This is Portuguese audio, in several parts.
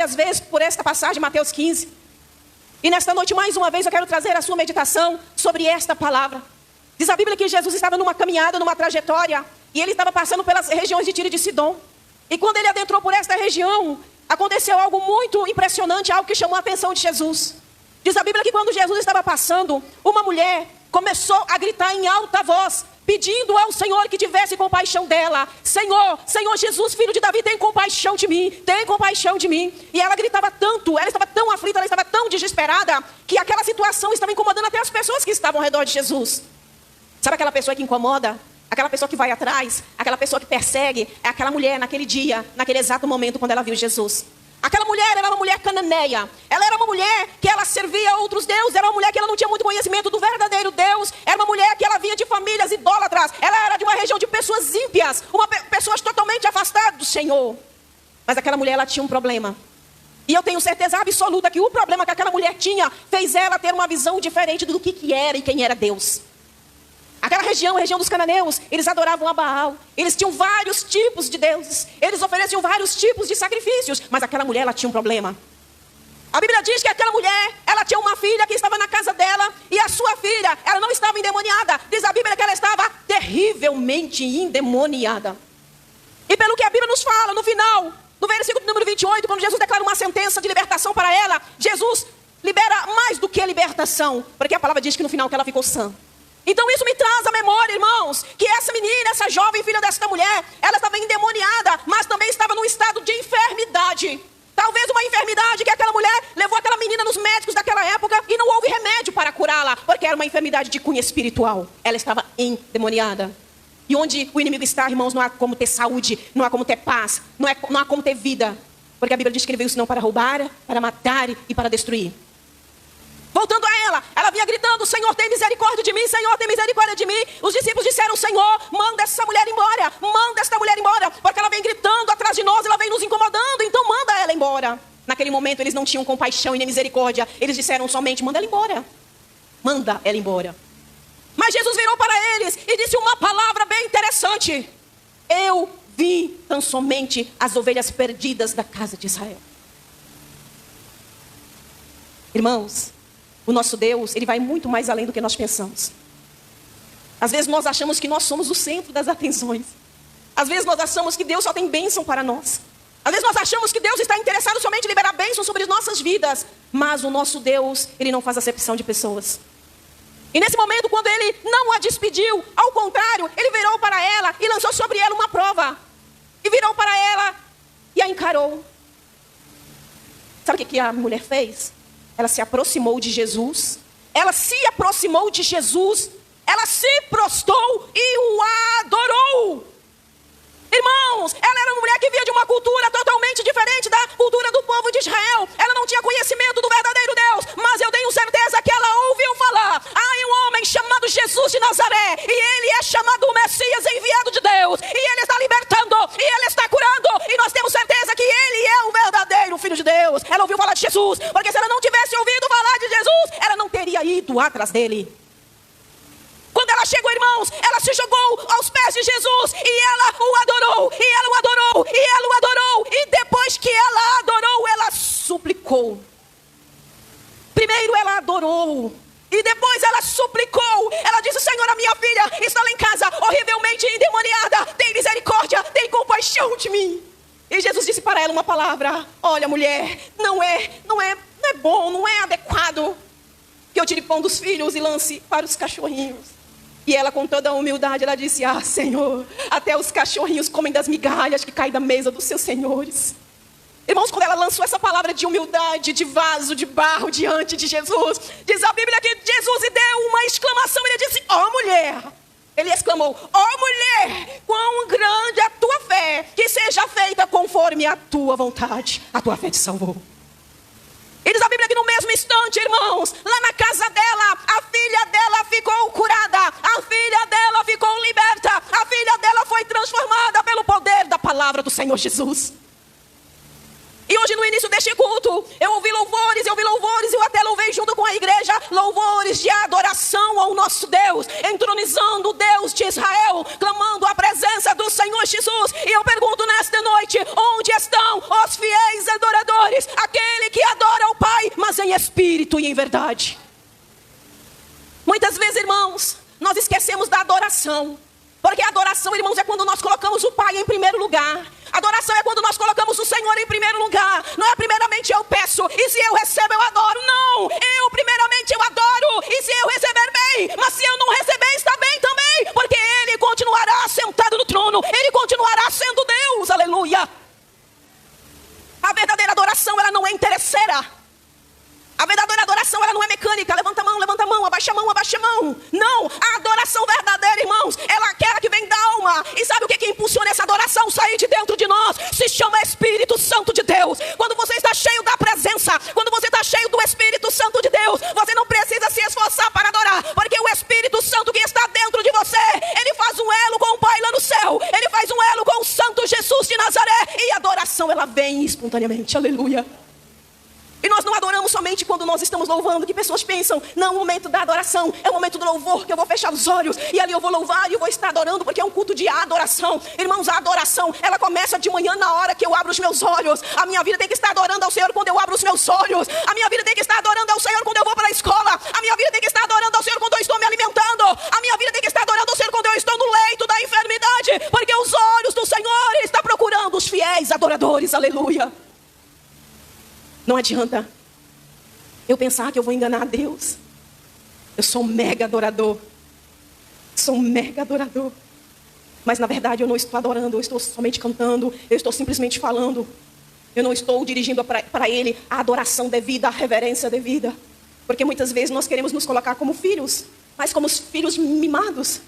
várias vezes por esta passagem, Mateus 15. E nesta noite, mais uma vez, eu quero trazer a sua meditação sobre esta palavra. Diz a Bíblia que Jesus estava numa caminhada, numa trajetória, e ele estava passando pelas regiões de Tiro e de Sidom. E quando ele adentrou por esta região, aconteceu algo muito impressionante, algo que chamou a atenção de Jesus. Diz a Bíblia que quando Jesus estava passando, uma mulher começou a gritar em alta voz, pedindo ao Senhor que tivesse compaixão dela. Senhor, Senhor Jesus, filho de Davi, tem compaixão de mim, tem compaixão de mim. E ela gritava tanto, ela estava tão aflita, ela estava tão desesperada, que aquela situação estava incomodando até as pessoas que estavam ao redor de Jesus. Sabe aquela pessoa que incomoda? Aquela pessoa que vai atrás, aquela pessoa que persegue, é aquela mulher naquele dia, naquele exato momento quando ela viu Jesus. Aquela mulher era uma mulher cananeia. Ela era uma mulher que ela servia a outros deuses. Era uma mulher que ela não tinha muito conhecimento do verdadeiro Deus. Era uma mulher que ela vinha de famílias idólatras. Ela era de uma região de pessoas ímpias. Pessoas totalmente afastadas do Senhor. Mas aquela mulher, ela tinha um problema. E eu tenho certeza absoluta que o problema que aquela mulher tinha fez ela ter uma visão diferente do que era e quem era Deus. Aquela região, a região dos cananeus, eles adoravam a Baal. Eles tinham vários tipos de deuses. Eles ofereciam vários tipos de sacrifícios. Mas aquela mulher, ela tinha um problema. A Bíblia diz que aquela mulher, ela tinha uma filha que estava na casa dela. E a sua filha, ela não estava endemoniada. Diz a Bíblia que ela estava terrivelmente endemoniada. E pelo que a Bíblia nos fala, no final, no versículo número 28, quando Jesus declara uma sentença de libertação para ela, Jesus libera mais do que libertação. Porque a palavra diz que no final que ela ficou sã. Então isso me traz à memória, irmãos, que essa menina, essa jovem filha desta mulher, ela estava endemoniada, mas também estava num estado de enfermidade. Talvez uma enfermidade que aquela mulher levou aquela menina nos médicos daquela época e não houve remédio para curá-la, porque era uma enfermidade de cunho espiritual. Ela estava endemoniada. E onde o inimigo está, irmãos, não há como ter saúde, não há como ter paz, não há como ter vida. Porque a Bíblia diz que ele veio senão para roubar, para matar e para destruir. Voltando a ela vinha gritando, Senhor, tem misericórdia de mim, Senhor, tem misericórdia de mim. Os discípulos disseram, Senhor, manda essa mulher embora, manda esta mulher embora, porque ela vem gritando atrás de nós, ela vem nos incomodando, então manda ela embora. Naquele momento eles não tinham compaixão e nem misericórdia, eles disseram somente, manda ela embora, manda ela embora. Mas Jesus virou para eles e disse uma palavra bem interessante. Eu vi tão somente as ovelhas perdidas da casa de Israel. Irmãos, o nosso Deus, ele vai muito mais além do que nós pensamos. Às vezes nós achamos que nós somos o centro das atenções. Às vezes nós achamos que Deus só tem bênção para nós. Às vezes nós achamos que Deus está interessado somente em liberar bênção sobre as nossas vidas. Mas o nosso Deus, ele não faz acepção de pessoas. E nesse momento, quando ele não a despediu, ao contrário, ele virou para ela e lançou sobre ela uma prova. E virou para ela e a encarou. Sabe o que a mulher fez? Ela se aproximou de Jesus. Ela se aproximou de Jesus. Ela se prostrou e o adorou. Irmãos, ela era uma mulher que vinha de uma cultura totalmente diferente da cultura do povo de Israel. Ela não tinha conhecimento do verdadeiro Deus. Mas eu tenho certeza que ela ouviu falar. Há um homem chamado Jesus de Nazaré. E ele é chamado o Messias enviado de Deus. E ele está libertando. E ele está curando. E nós temos certeza que ele é o verdadeiro Filho de Deus. Ela ouviu falar de Jesus. Porque se ela não tivesse ouvido falar de Jesus, ela não teria ido atrás dele. Quando ela chegou, irmãos, ela se jogou aos pés de Jesus. E ela o adorou. E ela o adorou. E ela o adorou. E depois que ela adorou, ela suplicou. Primeiro ela adorou. E depois ela suplicou. Ela disse, Senhor, a minha filha está lá em casa, horrivelmente endemoniada. Tem misericórdia, tem compaixão de mim. E Jesus disse para ela uma palavra. Olha, mulher, não é bom, não é adequado que eu tire pão dos filhos e lance para os cachorrinhos. E ela, com toda a humildade, ela disse, Senhor, até os cachorrinhos comem das migalhas que caem da mesa dos seus senhores. Irmãos, quando ela lançou essa palavra de humildade, de vaso, de barro diante de Jesus, diz a Bíblia que Jesus deu uma exclamação. Ele disse, mulher. Ele exclamou, mulher, quão grande a tua fé, que seja feita conforme a tua vontade. A tua fé te salvou. E diz a Bíblia que no mesmo instante, irmãos, lá na casa dela, a filha dela ficou curada, a filha dela ficou liberta, a filha dela foi transformada pelo poder da palavra do Senhor Jesus. E hoje no início deste neste culto, eu ouvi louvores, eu até louvei junto com a igreja, louvores de adoração ao nosso Deus, entronizando o Deus de Israel, clamando a presença do Senhor Jesus. E eu pergunto nesta noite, onde estão os fiéis adoradores? Aquele que adora o Pai, mas em espírito e em verdade. Muitas vezes, irmãos, nós esquecemos da adoração. Porque a adoração, irmãos, é quando nós colocamos o Pai em primeiro lugar. Adoração é quando nós colocamos o Senhor em primeiro lugar. Não é primeiramente eu peço, e se eu recebo eu adoro. Não, primeiramente eu adoro, e se eu receber bem. Mas se eu não receber, está bem também. Porque Ele continuará sentado no trono. Ele continuará sendo Deus, aleluia. A verdadeira adoração, ela não é interesseira. A verdadeira adoração, ela não é mecânica. Levanta a mão, abaixa a mão, abaixa a mão. Não, a adoração verdadeira, irmãos, ela é aquela que vem da alma. E sabe o que impulsiona essa adoração sair de dentro de nós? Se chama Espírito Santo de Deus. Quando você está cheio da presença, quando você está cheio do Espírito Santo de Deus, você não precisa se esforçar para adorar. Porque o Espírito Santo que está dentro de você, ele faz um elo com o Pai lá no céu. Ele faz um elo com o Santo Jesus de Nazaré. E a adoração, ela vem espontaneamente, aleluia. E nós não adoramos somente quando nós estamos louvando, que pessoas pensam, não, o momento da adoração é o momento do louvor, que eu vou fechar os olhos e ali eu vou louvar e eu vou estar adorando, porque é um culto de adoração. Irmãos, a adoração, ela começa de manhã na hora que eu abro os meus olhos. A minha vida tem que estar adorando ao Senhor quando eu abro os meus olhos. A minha vida tem que estar adorando ao Senhor quando eu vou para a escola. A minha vida tem que estar adorando ao Senhor quando eu estou me alimentando. A minha vida tem que estar adorando ao Senhor quando eu estou no leito da enfermidade, porque os olhos do Senhor, Ele está procurando os fiéis adoradores, aleluia. Não adianta eu pensar que eu vou enganar a Deus. Eu sou um mega adorador. Sou um mega adorador. Mas na verdade eu não estou adorando, eu estou somente cantando, eu estou simplesmente falando. Eu não estou dirigindo para Ele a adoração devida, a reverência devida. Porque muitas vezes nós queremos nos colocar como filhos, mas como os filhos mimados.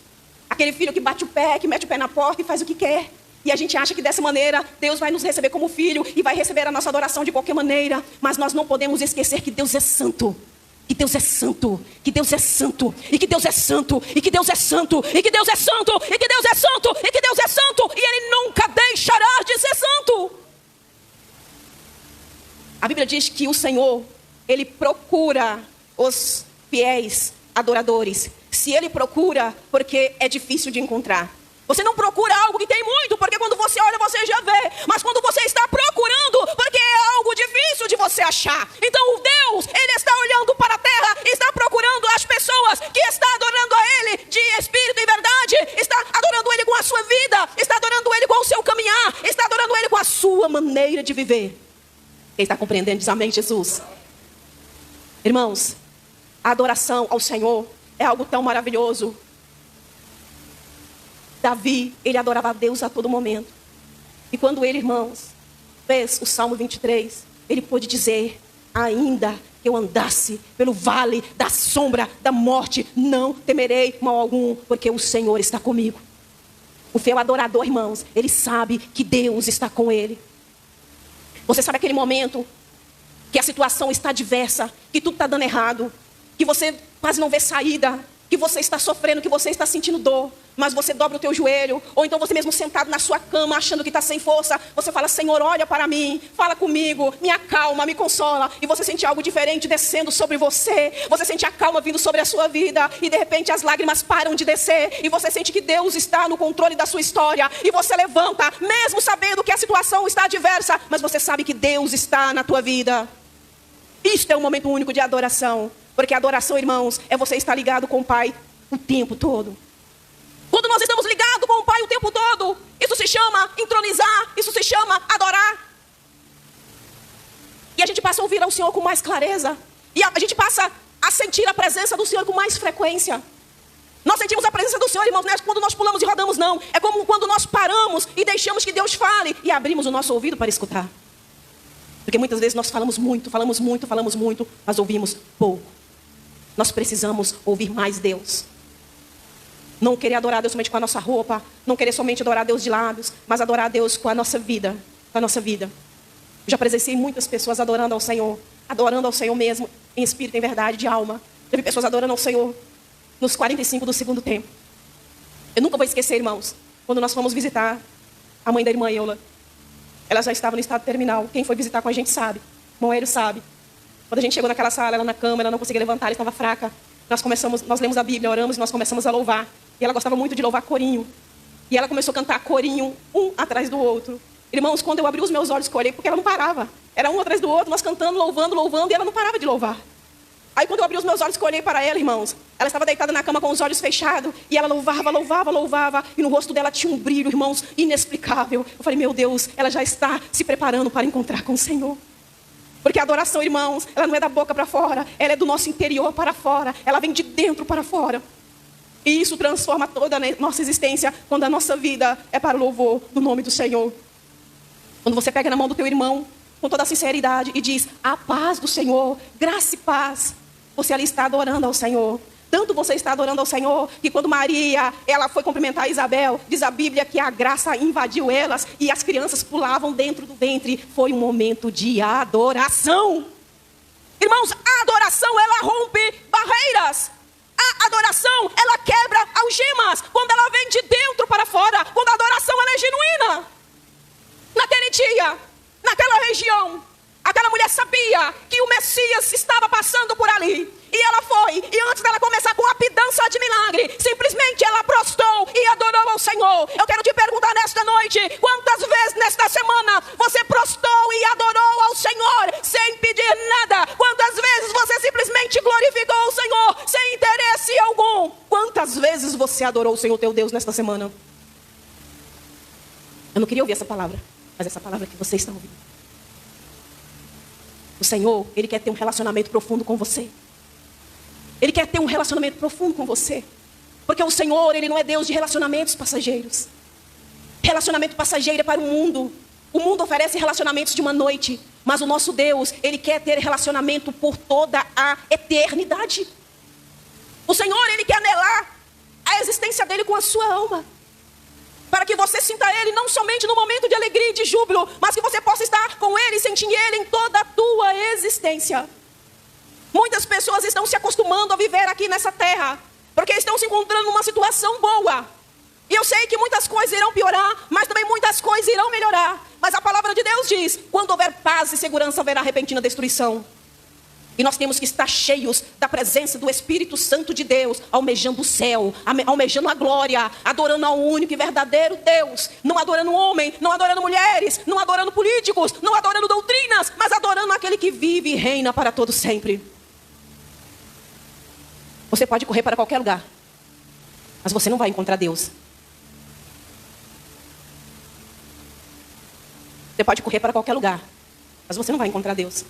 Aquele filho que bate o pé, que mete o pé na porta e faz o que quer. E a gente acha que dessa maneira Deus vai nos receber como filho e vai receber a nossa adoração de qualquer maneira. Mas nós não podemos esquecer que Deus é santo. Que Deus é santo, que Deus é santo, e que Deus é santo, e que Deus é santo, e que Deus é santo, e que Deus é santo, e que Deus é santo, e Ele nunca deixará de ser santo. A Bíblia diz que o Senhor, Ele procura os fiéis adoradores. Se Ele procura, porque é difícil de encontrar. Você não procura algo que tem muito, porque quando você olha, você já vê. Mas quando você está procurando, porque é algo difícil de você achar. Então Deus, Ele está olhando para a terra, está procurando as pessoas que estão adorando a Ele de espírito e verdade. Está adorando Ele com a sua vida, está adorando Ele com o seu caminhar, está adorando Ele com a sua maneira de viver. Quem está compreendendo diz amém, Jesus. Irmãos, a adoração ao Senhor é algo tão maravilhoso. Davi, ele adorava a Deus a todo momento. E quando ele, irmãos, fez o Salmo 23, ele pôde dizer, ainda que eu andasse pelo vale da sombra da morte, não temerei mal algum, porque o Senhor está comigo. O fiel adorador, irmãos, ele sabe que Deus está com ele. Você sabe aquele momento que a situação está adversa, que tudo está dando errado, que você quase não vê saída, que você está sofrendo, que você está sentindo dor, mas você dobra o teu joelho, ou então você mesmo sentado na sua cama, achando que está sem força, você fala, Senhor, olha para mim, fala comigo, me acalma, me consola, e você sente algo diferente descendo sobre você, você sente a calma vindo sobre a sua vida, e de repente as lágrimas param de descer, e você sente que Deus está no controle da sua história, e você levanta, mesmo sabendo que a situação está adversa, mas você sabe que Deus está na tua vida. Isto é um momento único de adoração. Porque a adoração, irmãos, é você estar ligado com o Pai o tempo todo. Quando nós estamos ligados com o Pai o tempo todo, isso se chama entronizar, isso se chama adorar. E a gente passa a ouvir ao Senhor com mais clareza. E a gente passa a sentir a presença do Senhor com mais frequência. Nós sentimos a presença do Senhor, irmãos, não é quando nós pulamos e rodamos, não. É como quando nós paramos e deixamos que Deus fale e abrimos o nosso ouvido para escutar. Porque muitas vezes nós falamos muito, mas ouvimos pouco. Nós precisamos ouvir mais Deus. Não querer adorar a Deus somente com a nossa roupa, não querer somente adorar a Deus de lábios, mas adorar a Deus com a nossa vida, com a nossa vida. Eu já presenciei muitas pessoas adorando ao Senhor mesmo, em espírito, em verdade, de alma. Já vi pessoas adorando ao Senhor nos 45 do segundo tempo. Eu nunca vou esquecer, irmãos, quando nós fomos visitar a mãe da irmã Eula. Ela já estava no estado terminal. Quem foi visitar com a gente sabe. Moeiro sabe. Quando a gente chegou naquela sala, ela na cama, ela não conseguia levantar, ela estava fraca. Nós lemos a Bíblia, oramos e nós começamos a louvar. E ela gostava muito de louvar corinho. E ela começou a cantar corinho, um atrás do outro. Irmãos, quando eu abri os meus olhos, que eu olhei, porque ela não parava. Era um atrás do outro, nós cantando, louvando, e ela não parava de louvar. Aí quando eu abri os meus olhos, que eu olhei para ela, irmãos, ela estava deitada na cama com os olhos fechados, e ela louvava, e no rosto dela tinha um brilho, irmãos, inexplicável. Eu falei, meu Deus, ela já está se preparando para encontrar com o Senhor. Porque a adoração, irmãos, ela não é da boca para fora, ela é do nosso interior para fora, ela vem de dentro para fora. E isso transforma toda a nossa existência, quando a nossa vida é para o louvor do nome do Senhor. Quando você pega na mão do teu irmão, com toda a sinceridade, e diz, a paz do Senhor, graça e paz, você ali está adorando ao Senhor. Tanto você está adorando ao Senhor, que quando Maria, ela foi cumprimentar Isabel, diz a Bíblia que a graça invadiu elas, e as crianças pulavam dentro do ventre. Foi um momento de adoração. Irmãos, a adoração, ela rompe barreiras. A adoração, ela quebra algemas, quando ela vem de dentro para fora, quando a adoração, ela é genuína. Naquele dia, naquela região, aquela mulher sabia que o Messias estava passando por ali. E ela foi, e antes dela começar com a pidança de milagre, simplesmente ela prostrou e adorou ao Senhor. Eu quero te perguntar nesta noite, quantas vezes nesta semana você prostrou e adorou ao Senhor, sem pedir nada? Quantas vezes você simplesmente glorificou o Senhor, sem interesse algum? Quantas vezes você adorou o Senhor teu Deus nesta semana? Eu não queria ouvir essa palavra, mas essa palavra que você está ouvindo. O Senhor, Ele quer ter um relacionamento profundo com você. Ele quer ter um relacionamento profundo com você. Porque o Senhor, Ele não é Deus de relacionamentos passageiros. Relacionamento passageiro é para o mundo. O mundo oferece relacionamentos de uma noite. Mas o nosso Deus, Ele quer ter relacionamento por toda a eternidade. O Senhor, Ele quer anelar a existência dEle com a sua alma. Para que você sinta Ele não somente no momento de alegria e de júbilo, mas que você possa estar com Ele e sentir Ele em toda a tua existência. Muitas pessoas estão se acostumando a viver aqui nessa terra, porque estão se encontrando numa situação boa. E eu sei que muitas coisas irão piorar, mas também muitas coisas irão melhorar. Mas a palavra de Deus diz, quando houver paz e segurança, haverá repentina destruição. E nós temos que estar cheios da presença do Espírito Santo de Deus, almejando o céu, almejando a glória, adorando ao único e verdadeiro Deus. Não adorando homem, não adorando mulheres, não adorando políticos, não adorando doutrinas, mas adorando aquele que vive e reina para todo sempre. Você pode correr para qualquer lugar, mas você não vai encontrar Deus. Você pode correr para qualquer lugar, mas você não vai encontrar Deus.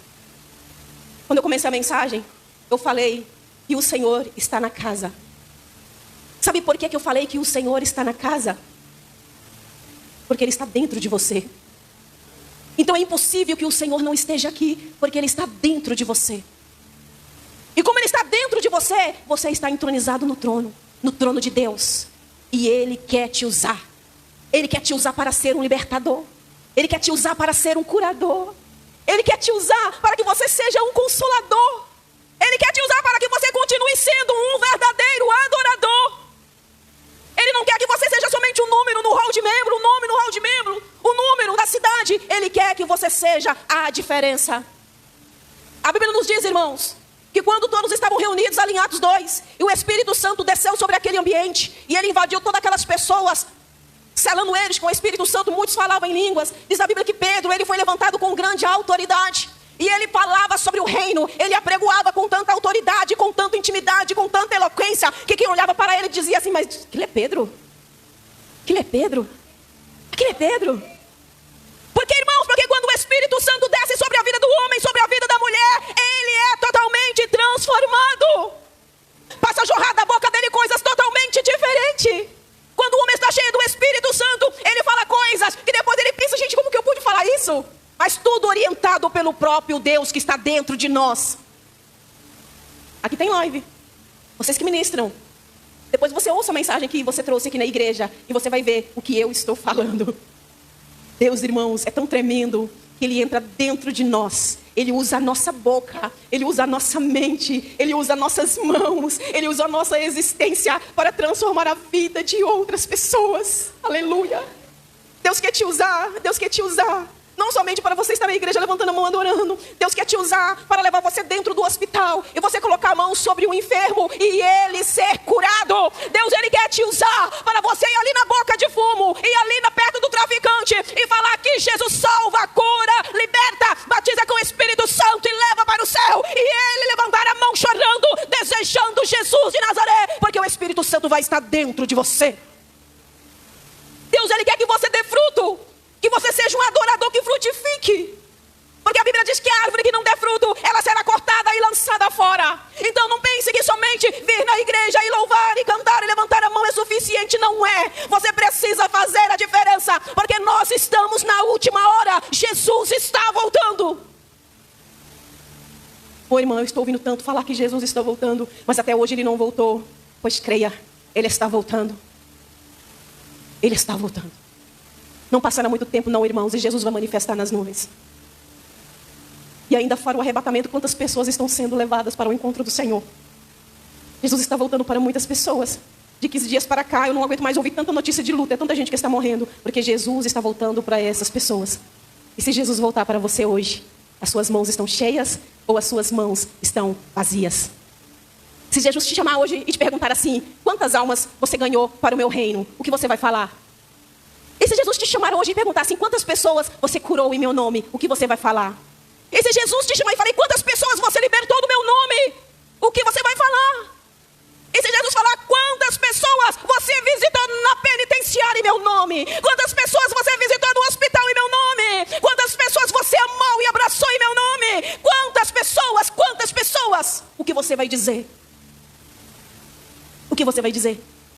Quando eu comecei a mensagem, eu falei que o Senhor está na casa. Sabe por que eu falei que o Senhor está na casa? Porque Ele está dentro de você. Então é impossível que o Senhor não esteja aqui, porque Ele está dentro de você. E como Ele está dentro de você, você está entronizado no trono de Deus. E Ele quer te usar. Ele quer te usar para ser um libertador. Ele quer te usar para ser um curador. Ele quer te usar para que você seja um consolador. Ele quer te usar para que você continue sendo um verdadeiro adorador. Ele não quer que você seja somente um número no hall de membro, um nome no hall de membro, o número da cidade. Ele quer que você seja a diferença. A Bíblia nos diz, irmãos, que quando todos estavam reunidos ali em Atos 2, e o Espírito Santo desceu sobre aquele ambiente, e ele invadiu todas aquelas pessoas, selando eles com o Espírito Santo, muitos falavam em línguas. Diz a Bíblia que Pedro, ele foi levantado com grande autoridade, e ele falava sobre o reino, ele apregoava com tanta autoridade, com tanta intimidade, com tanta eloquência, que quem olhava para ele dizia assim, mas aquele é Pedro? Aquele é Pedro? Aquele é Pedro? Porque, irmãos, porque quando o Espírito Santo desce sobre a vida do homem, sobre a vida da mulher, ele é totalmente transformado. Passa a jorrar da boca dele coisas totalmente diferentes. Quando o homem está cheio do Espírito Santo, ele fala coisas que depois ele pensa, gente, como que eu pude falar isso? Mas tudo orientado pelo próprio Deus que está dentro de nós. Aqui tem live. Vocês que ministram. Depois você ouça a mensagem que você trouxe aqui na igreja e você vai ver o que eu estou falando. Deus, irmãos, é tão tremendo que Ele entra dentro de nós. Ele usa a nossa boca, Ele usa a nossa mente, Ele usa nossas mãos, Ele usa a nossa existência para transformar a vida de outras pessoas. Aleluia. Deus quer te usar, Deus quer te usar. Não somente para você estar na igreja levantando a mão adorando. Deus quer te usar para levar você dentro do hospital e você colocar a mão sobre o enfermo e ele ser curado. Deus, ele quer te usar para você ir ali na boca de fumo, ir ali perto do traficante e falar que Jesus salva, cura, liberta, batiza com o Espírito Santo e leva para o céu. E ele levantar a mão chorando, desejando Jesus de Nazaré, porque o Espírito Santo vai estar dentro de você. Deus, ele quer que você dê fruto, que você seja um adorador que frutifique. Porque a Bíblia diz que a árvore que não der fruto, ela será cortada e lançada fora. Então não pense que somente vir na igreja e louvar e cantar e levantar a mão é suficiente. Não é. Você precisa fazer a diferença, porque nós estamos na última hora. Jesus está voltando. Ô irmão, eu estou ouvindo tanto falar que Jesus está voltando, mas até hoje ele não voltou. Pois creia, ele está voltando. Ele está voltando. Não passará muito tempo não, irmãos, e Jesus vai manifestar nas nuvens. E ainda fora o arrebatamento, quantas pessoas estão sendo levadas para o encontro do Senhor. Jesus está voltando para muitas pessoas. De 15 dias para cá, eu não aguento mais ouvir tanta notícia de luta, é tanta gente que está morrendo, porque Jesus está voltando para essas pessoas. E se Jesus voltar para você hoje, as suas mãos estão cheias ou as suas mãos estão vazias? Se Jesus te chamar hoje e te perguntar assim, quantas almas você ganhou para o meu reino, o que você vai falar? E se Jesus te chamar hoje e perguntar assim, quantas pessoas você curou em meu nome, o que você vai falar? E se Jesus te chamar e falar, quantas pessoas você libertou do meu nome, o que você vai falar? E se Jesus falar, quantas pessoas você visitou na penitenciária em meu nome? Quantas pessoas você visitou no hospital em meu nome? Quantas pessoas você amou e abraçou em meu nome? Quantas pessoas? O que você vai dizer? O que você vai dizer?